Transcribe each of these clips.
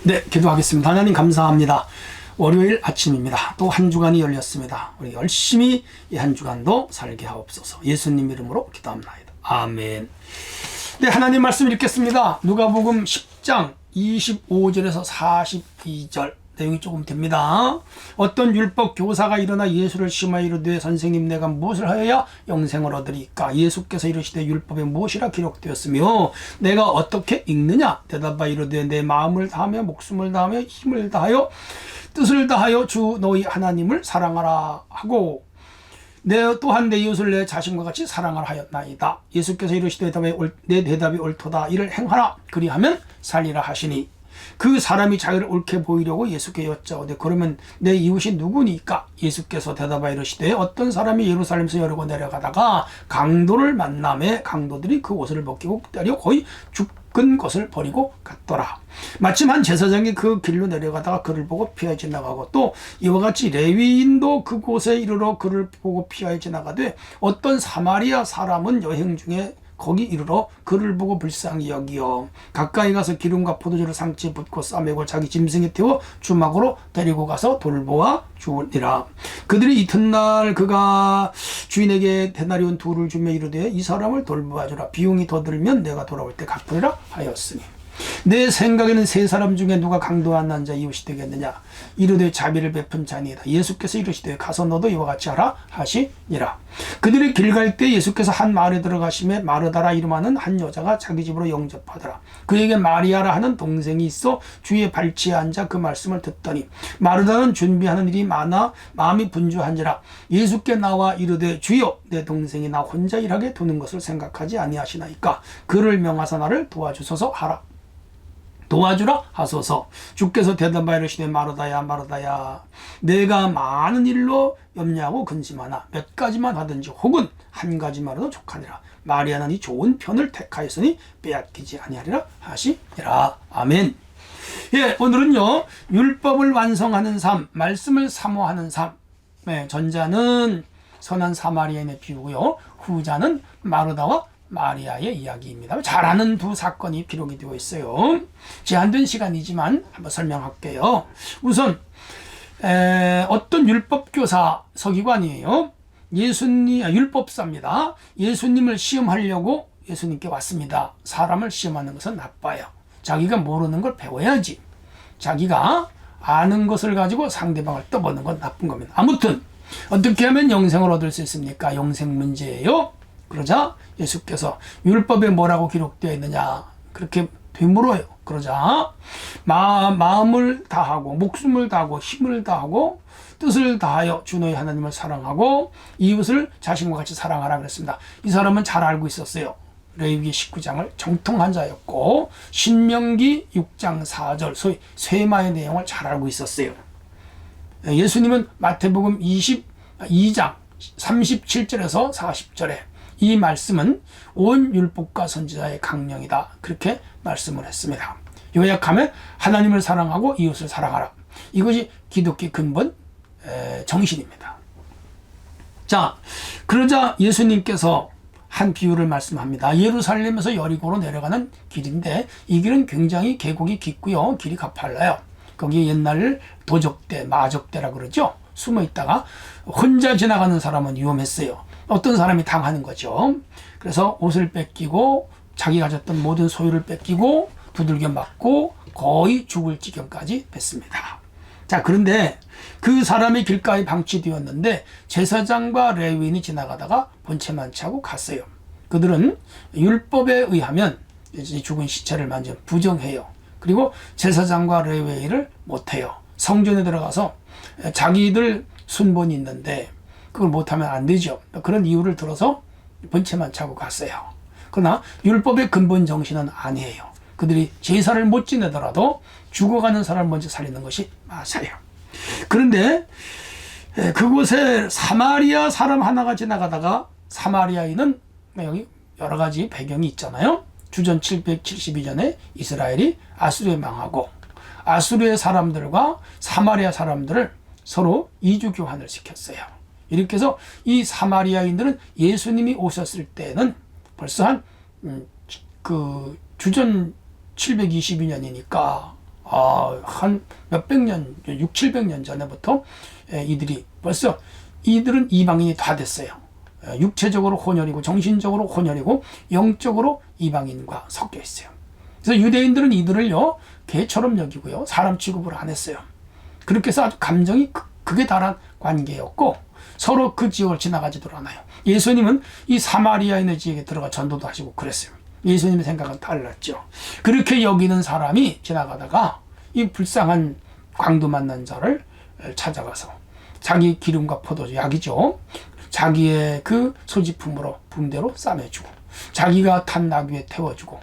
네, 기도하겠습니다. 하나님 감사합니다. 월요일 아침입니다. 또 한 주간이 열렸습니다. 우리 열심히 이 한 주간도 살게 하옵소서. 예수님 이름으로 기도합니다. 아멘. 네, 하나님 말씀 읽겠습니다. 누가복음 10장 25절에서 42절 내용이 조금 됩니다. 어떤 율법 교사가 일어나 예수를 시험하여 이르되 선생님 내가 무엇을 하여야 영생을 얻으리까? 예수께서 이르시되 율법에 무엇이라 기록되었으며 내가 어떻게 읽느냐? 대답하여 이르되 내 마음을 다하며 목숨을 다하며 힘을 다하여 뜻을 다하여 주 너희 하나님을 사랑하라 하고 내 또한 내 이웃을 내 자신과 같이 사랑하라 하였나이다. 예수께서 이르시되 내 대답이 옳도다. 이를 행하라. 그리하면 살리라 하시니 그 사람이 자기를 옳게 보이려고 예수께 여짜오되 그러면 내 이웃이 누구니까? 예수께서 대답하여 이르시되 어떤 사람이 예루살렘에서 여르고 내려가다가 강도를 만나매 강도들이 그 옷을 벗기고 때려 거의 죽은 것을 버리고 갔더라. 마침 한 제사장이 그 길로 내려가다가 그를 보고 피하여 지나가고 또 이와 같이 레위인도 그곳에 이르러 그를 보고 피하여 지나가되 어떤 사마리아 사람은 여행 중에 거기 이르러 그를 보고 불쌍히 여기어 가까이 가서 기름과 포도주를 상치에 붓고 싸매고 자기 짐승에 태워 주막으로 데리고 가서 돌보아 주니라. 그들이 이튿날 그가 주인에게 데나리온 둘을 주며 이르되 이 사람을 돌보아 주라. 비용이 더 들면 내가 돌아올 때 갚으리라 하였으니 내 생각에는 세 사람 중에 누가 강도한 난 자 이웃이 되겠느냐? 이르되 자비를 베푼 자니이다. 예수께서 이르시되 가서 너도 이와 같이 하라 하시니라. 그들이 길 갈 때 예수께서 한 마을에 들어가시매 마르다라 이름하는 한 여자가 자기 집으로 영접하더라. 그에게 마리아라 하는 동생이 있어 주의 발치에 앉아 그 말씀을 듣더니 마르다는 준비하는 일이 많아 마음이 분주한지라 예수께 나와 이르되 주여 내 동생이 나 혼자 일하게 두는 것을 생각하지 아니하시나이까? 그를 명하사 나를 도와주소서 하라. 도와주라 하소서. 주께서 대답하여 이르시되 마르다야 마르다야 내가 많은 일로 염려하고 근심하나 몇 가지만 하든지 혹은 한 가지만으로도 족하니라. 마리아는 이 좋은 편을 택하였으니 빼앗기지 아니하리라 하시니라. 아멘. 예, 오늘은요 율법을 완성하는 삶, 말씀을 사모하는 삶. 네, 전자는 선한 사마리아인의 비유고요, 후자는 마르다와 마리아의 이야기입니다. 잘 아는 두 사건이 기록이 되어 있어요. 제한된 시간이지만 한번 설명할게요. 우선 어떤 율법교사 서기관이에요. 율법사입니다. 예수님을 시험하려고 예수님께 왔습니다. 사람을 시험하는 것은 나빠요. 자기가 모르는 걸 배워야지. 자기가 아는 것을 가지고 상대방을 떠보는 건 나쁜 겁니다. 아무튼 어떻게 하면 영생을 얻을 수 있습니까? 영생 문제예요. 그러자 예수께서 율법에 뭐라고 기록되어 있느냐 그렇게 되물어요. 그러자 마음을 다하고 목숨을 다하고 힘을 다하고 뜻을 다하여 주 너희 하나님을 사랑하고 이웃을 자신과 같이 사랑하라 그랬습니다. 이 사람은 잘 알고 있었어요. 레위기 19장을 정통한 자였고 신명기 6장 4절 소위 쇠마의 내용을 잘 알고 있었어요. 예수님은 마태복음 22장 37절에서 40절에 이 말씀은 온 율법과 선지자의 강령이다. 그렇게 말씀을 했습니다. 요약하면 하나님을 사랑하고 이웃을 사랑하라. 이것이 기독교 근본 정신입니다. 자, 그러자 예수님께서 한 비유를 말씀합니다. 예루살렘에서 여리고로 내려가는 길인데 이 길은 굉장히 계곡이 깊고요. 길이 가팔라요. 거기 옛날 도적대, 마적대라 그러죠. 숨어 있다가 혼자 지나가는 사람은 위험했어요. 어떤 사람이 당하는 거죠. 그래서 옷을 뺏기고 자기 가졌던 모든 소유를 뺏기고 두들겨 맞고 거의 죽을 지경까지 뵀습니다. 자, 그런데 그 사람이 길가에 방치되었는데 제사장과 레위인이 지나가다가 본체만 차고 갔어요. 그들은 율법에 의하면 죽은 시체를 만지면 부정해요. 그리고 제사장과 레위인을 못해요. 성전에 들어가서 자기들 순번이 있는데 그걸 못하면 안 되죠. 그런 이유를 들어서 번체만 차고 갔어요. 그러나 율법의 근본 정신은 아니에요. 그들이 제사를 못 지내더라도 죽어가는 사람을 먼저 살리는 것이 맞아요. 그런데 그곳에 사마리아 사람 하나가 지나가다가 사마리아인은 여기 여러 가지 배경이 있잖아요. 주전 772년에 이스라엘이 아수르에 망하고 아수르의 사람들과 사마리아 사람들을 서로 이주 교환을 시켰어요. 이렇게 해서 이 사마리아인들은 예수님이 오셨을 때는 벌써 한 주전 722년이니까 한 몇백 년, 6, 700년 전에부터 이들이 벌써 이들은 이방인이 다 됐어요. 육체적으로 혼혈이고 정신적으로 혼혈이고 영적으로 이방인과 섞여 있어요. 그래서 유대인들은 이들을요 개처럼 여기고요 사람 취급을 안 했어요. 그렇게 해서 아주 감정이 극에 달한 관계였고 서로 그 지역을 지나가지도 않아요. 예수님은 이 사마리아인의 지역에 들어가 전도도 하시고 그랬어요. 예수님의 생각은 달랐죠. 그렇게 여기는 사람이 지나가다가 이 불쌍한 광도 만난 자를 찾아가서 자기 기름과 포도주, 약이죠, 자기의 그 소지품으로 붕대로 싸매주고 자기가 탄 나귀에 태워주고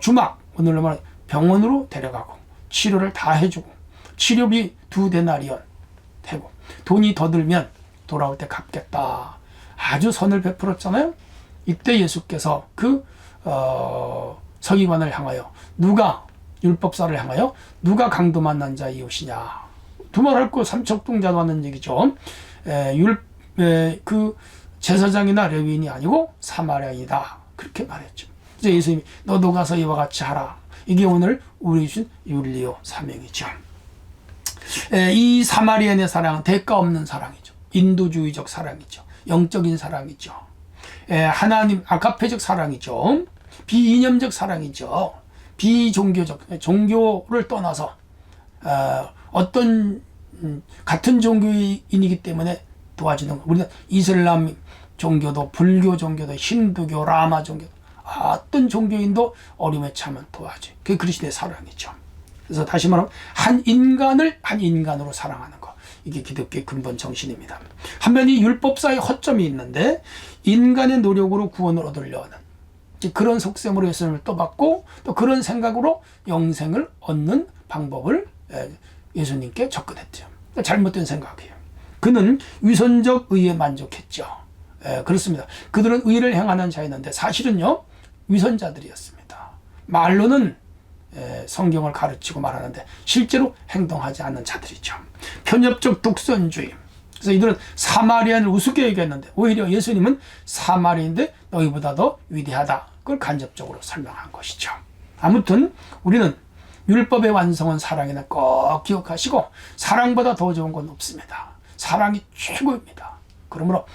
주막, 오늘로 말하면 병원으로 데려가고 치료를 다 해주고 치료비 2데나리온 되고 돈이 더 들면 돌아올 때 갚겠다. 아주 선을 베풀었잖아요. 이때 예수께서 그 서기관을 향하여 누가 율법사를 향하여 누가 강도 만난 자 이웃이냐, 두말할 거 삼척동자도 하는 얘기죠. 그 제사장이나 레위인이 아니고 사마리아인이다 그렇게 말했죠. 그래서 예수님이 너도 가서 이와 같이 하라. 이게 오늘 우리 주신 율리오 사명이죠. 이 사마리아인의 사랑은 대가 없는 사랑이죠. 인도주의적 사랑이죠. 영적인 사랑이죠. 하나님 아가페적 사랑이죠. 비이념적 사랑이죠. 비종교적, 종교를 떠나서 어떤 같은 종교인이기 때문에 도와주는 거. 우리는 이슬람 종교도 불교 종교도 힌두교 라마 종교도 어떤 종교인도 어려움에 처하면 도와줘. 그게 그리스도의 사랑이죠. 그래서 다시 말하면 한 인간을 한 인간으로 사랑하는 것, 이게 기독교의 근본 정신입니다. 한편 이 율법사의 허점이 있는데 인간의 노력으로 구원을 얻으려는 그런 속셈으로 예수님을 떠받고 또 그런 생각으로 영생을 얻는 방법을 예수님께 접근했죠. 잘못된 생각이에요. 그는 위선적 의에 만족했죠. 그렇습니다. 그들은 의를 행하는 자였는데 사실은요 위선자들이었습니다. 말로는 성경을 가르치고 말하는데 실제로 행동하지 않는 자들이죠. 편협적 독선주의. 그래서 이들은 사마리아인을 우습게 얘기했는데 오히려 예수님은 사마리아인데 너희보다 더 위대하다. 그걸 간접적으로 설명한 것이죠. 아무튼 우리는 율법의 완성은 사랑이나 꼭 기억하시고 사랑보다 더 좋은 건 없습니다. 사랑이 최고입니다. 그러므로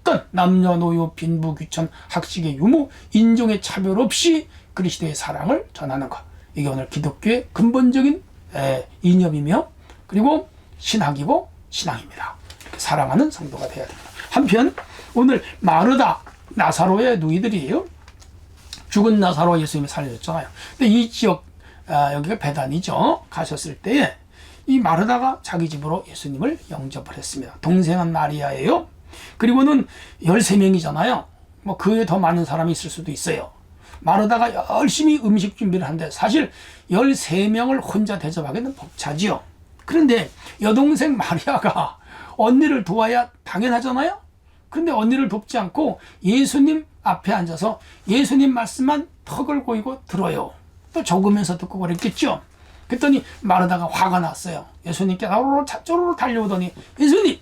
어떤 남녀노소 빈부 귀천 학식의 유무 인종의 차별 없이 그리스도의 사랑을 전하는 것, 이게 오늘 기독교의 근본적인 이념이며 그리고 신학이고 신앙입니다. 사랑하는 성도가 되어야 됩니다. 한편 오늘 마르다 나사로의 누이들이에요. 죽은 나사로 예수님이 살려줬잖아요. 근데 이 지역 여기가 베단이죠. 가셨을 때에 이 마르다가 자기 집으로 예수님을 영접을 했습니다. 동생은 마리아예요. 그리고는 13명이잖아요. 뭐 그에 더 많은 사람이 있을 수도 있어요. 마르다가 열심히 음식 준비를 하는데 사실 13명을 혼자 대접하기는 벅차지요. 그런데 여동생 마리아가 언니를 도와야 당연하잖아요. 그런데 언니를 돕지 않고 예수님 앞에 앉아서 예수님 말씀만 턱을 고이고 들어요. 또 적으면서 듣고 그랬겠죠. 그랬더니 마르다가 화가 났어요. 예수님께 쪼르르 달려오더니 예수님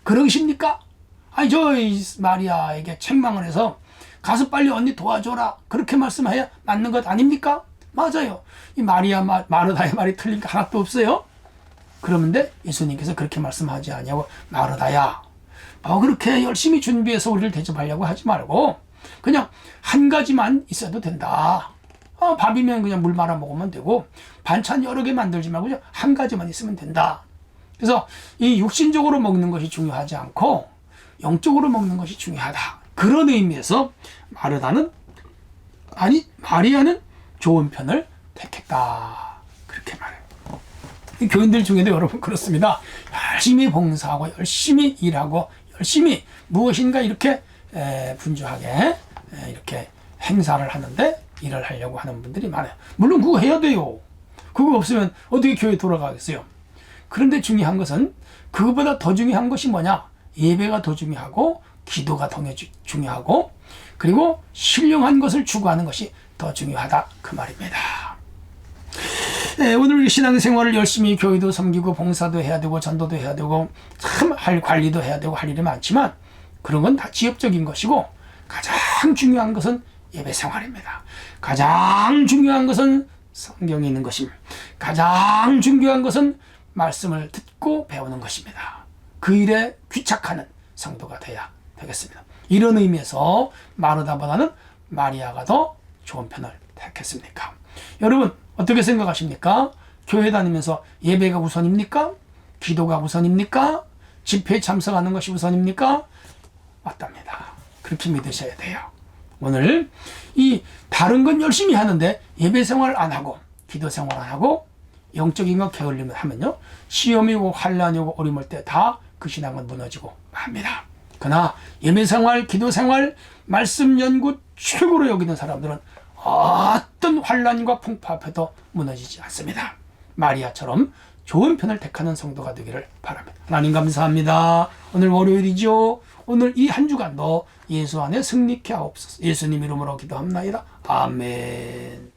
그러십니까? 아니 저 마리아에게 책망을 해서 가서 빨리 언니 도와줘라 그렇게 말씀해야 맞는 것 아닙니까? 맞아요. 이 마르다의 말이 틀린 게 하나도 없어요. 그러는데 예수님께서 그렇게 말씀하지 않냐고, 마르다야 그렇게 열심히 준비해서 우리를 대접하려고 하지 말고 그냥 한 가지만 있어도 된다. 밥이면 그냥 물 말아 먹으면 되고 반찬 여러 개 만들지 말고 그냥 한 가지만 있으면 된다. 그래서 이 육신적으로 먹는 것이 중요하지 않고 영적으로 먹는 것이 중요하다. 그런 의미에서 마리아는 좋은 편을 택했다. 그렇게 말해요. 이 교인들 중에도 여러분 그렇습니다. 열심히 봉사하고 열심히 일하고 열심히 무엇인가 이렇게 분주하게 이렇게 행사를 하는데 일을 하려고 하는 분들이 많아요. 물론 그거 해야 돼요. 그거 없으면 어떻게 교회 돌아가겠어요. 그런데 중요한 것은 그거보다 더 중요한 것이 뭐냐, 예배가 더 중요하고 기도가 더 중요하고 그리고 신령한 것을 추구하는 것이 더 중요하다 그 말입니다. 오늘 우리 신앙생활을 열심히 교회도 섬기고 봉사도 해야 되고 전도도 해야 되고 참 할 관리도 해야 되고 할 일이 많지만 그런 건 다 지엽적인 것이고 가장 중요한 것은 예배 생활입니다. 가장 중요한 것은 성경에 있는 것입니다. 가장 중요한 것은 말씀을 듣고 배우는 것입니다. 그 일에 귀착하는 성도가 돼야 되겠습니다. 이런 의미에서 마르다보다는 마리아가 더 좋은 편을 택했습니까? 여러분 어떻게 생각하십니까? 교회 다니면서 예배가 우선입니까? 기도가 우선입니까? 집회에 참석하는 것이 우선입니까? 맞답니다. 그렇게 믿으셔야 돼요. 오늘 이 다른 건 열심히 하는데 예배 생활 안 하고 기도 생활 안 하고 영적인 거 게을리면 하면요, 시험이 오고 환란이 오고 어려울 때 다 그 신앙은 무너지고 맙니다. 그러나 예배 생활, 기도 생활, 말씀 연구 최고로 여기는 사람들은 어떤 환란과 풍파 앞에도 무너지지 않습니다. 마리아처럼 좋은 편을 택하는 성도가 되기를 바랍니다. 하나님 감사합니다. 오늘 월요일이죠. 오늘 이 한 주간도 예수 안에 승리케 하옵소서. 예수님 이름으로 기도합나이다. 아멘.